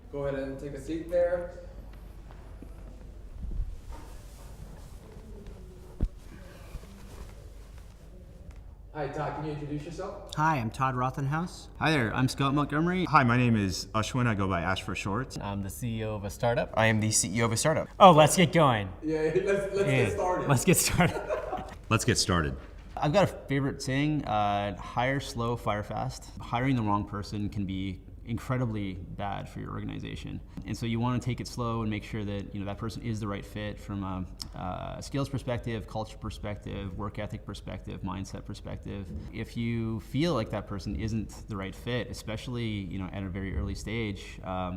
Go ahead and take a seat there. Hi, Todd, can you introduce yourself? Hi, I'm Todd Rothenhouse. Hi there, I'm Scott Montgomery. Hi, my name is Ashwin. I go by Ash for short. I'm the CEO of a startup. I am the CEO of a startup. Oh, let's get going. Yeah, let's get started. Let's get started. Let's get started. I've got a favorite saying, hire slow, fire fast. Hiring the wrong person can be incredibly bad for your organization. And so you want to take it slow and make sure that that person is the right fit from a skills perspective, culture perspective, work ethic perspective, mindset perspective. If you feel like that person isn't the right fit, especially at a very early stage,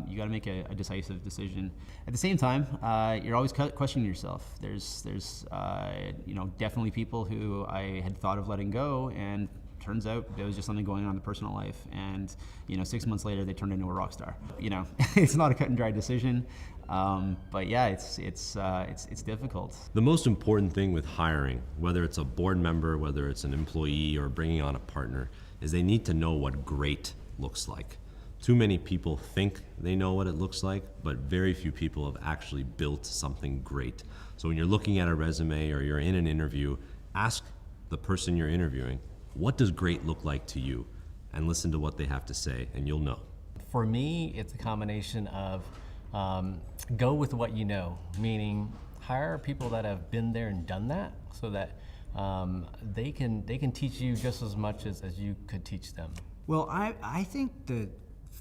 you got to make a decisive decision. At the same time, you're always questioning yourself. There's definitely people who I had thought of letting go, and turns out there was just something going on in the personal life, and 6 months later they turned into a rock star. It's not a cut and dry decision, but yeah, it's difficult. The most important thing with hiring, whether it's a board member, whether it's an employee, or bringing on a partner, is they need to know what great looks like. Too many people think they know what it looks like, but very few people have actually built something great. So when you're looking at a resume or you're in an interview, ask the person you're interviewing, what does great look like to you? And listen to what they have to say, and you'll know. For me, it's a combination of go with what you know, meaning hire people that have been there and done that, so that they can teach you just as much as you could teach them. Well, I think that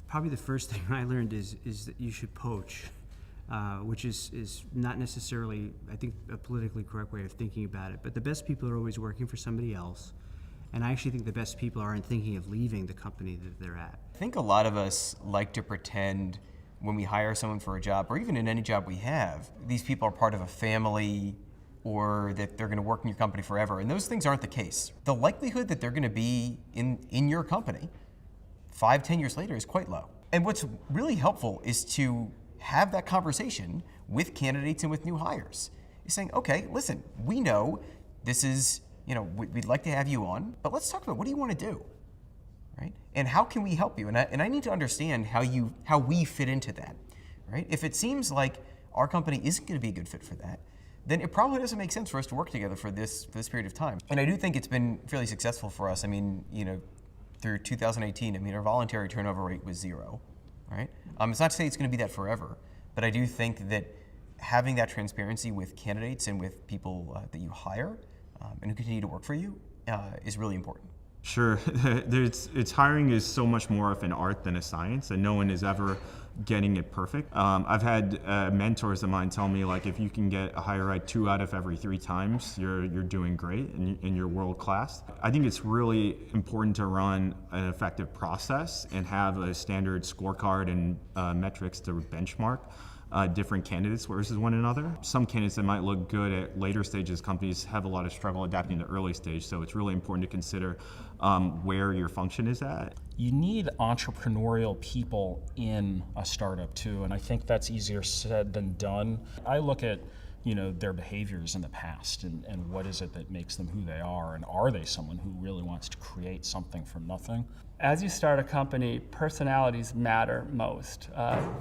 probably the first thing I learned is that you should poach, which is not necessarily, I think, a politically correct way of thinking about it. But the best people are always working for somebody else. And I actually think the best people aren't thinking of leaving the company that they're at. I think a lot of us like to pretend when we hire someone for a job, or even in any job we have, these people are part of a family, or that they're going to work in your company forever. And those things aren't the case. The likelihood that they're going to be in your company 5-10 years later is quite low. And what's really helpful is to have that conversation with candidates and with new hires. You're saying, okay, listen, we know this is, we'd like to have you on, but let's talk about what do you want to do, right? And how can we help you? And I need to understand how we fit into that, right? If it seems like our company isn't going to be a good fit for that, then it probably doesn't make sense for us to work together for this period of time. And I do think it's been fairly successful for us. I mean, through 2018, our voluntary turnover rate was 0, right? It's not to say it's going to be that forever, but I do think that having that transparency with candidates and with people that you hire and who continue to work for you is really important. Sure, hiring is so much more of an art than a science, and no one is ever getting it perfect. I've had mentors of mine tell me, like, if you can get a hire right 2 out of every 3 times, you're doing great and you're world class. I think it's really important to run an effective process and have a standard scorecard and metrics to benchmark different candidates versus one another. Some candidates that might look good at later stages, companies have a lot of struggle adapting to early stage, so it's really important to consider where your function is at. You need entrepreneurial people in a startup too, and I think that's easier said than done. I look at their behaviors in the past and what is it that makes them who they are, and are they someone who really wants to create something from nothing? As you start a company, personalities matter most.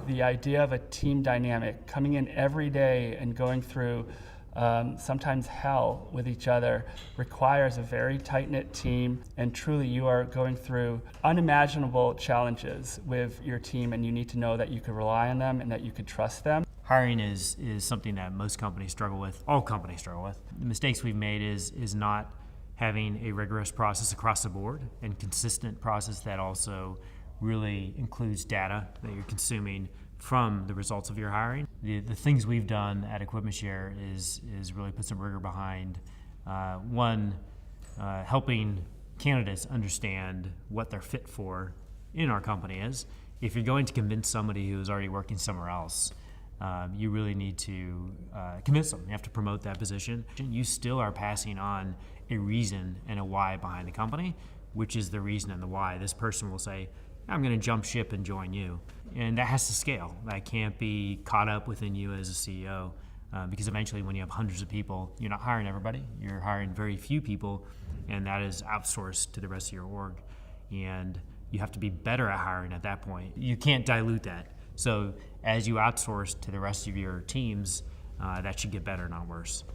The idea of a team dynamic, coming in every day and going through sometimes hell with each other, requires a very tight-knit team, and truly you are going through unimaginable challenges with your team, and you need to know that you can rely on them and that you can trust them. Hiring is something that most companies struggle with, all companies struggle with. The mistakes we've made is not having a rigorous process across the board and consistent process that also really includes data that you're consuming from the results of your hiring. The things we've done at EquipmentShare is really put some rigor behind, helping candidates understand what their fit for in our company is. If you're going to convince somebody who's already working somewhere else, you really need to convince them. You have to promote that position. You still are passing on a reason and a why behind the company, which is the reason and the why. This person will say, I'm going to jump ship and join you. And that has to scale. That can't be caught up within you as a CEO, because eventually when you have hundreds of people, you're not hiring everybody. You're hiring very few people, and that is outsourced to the rest of your org. And you have to be better at hiring at that point. You can't dilute that. So as you outsource to the rest of your teams, that should get better, not worse.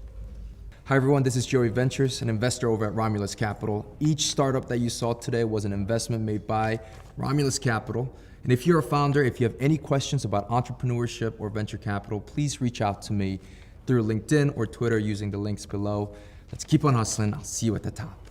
Hi everyone, this is Joey Ventures, an investor over at Romulus Capital. Each startup that you saw today was an investment made by Romulus Capital. And if you're a founder, if you have any questions about entrepreneurship or venture capital, please reach out to me through LinkedIn or Twitter using the links below. Let's keep on hustling. I'll see you at the top.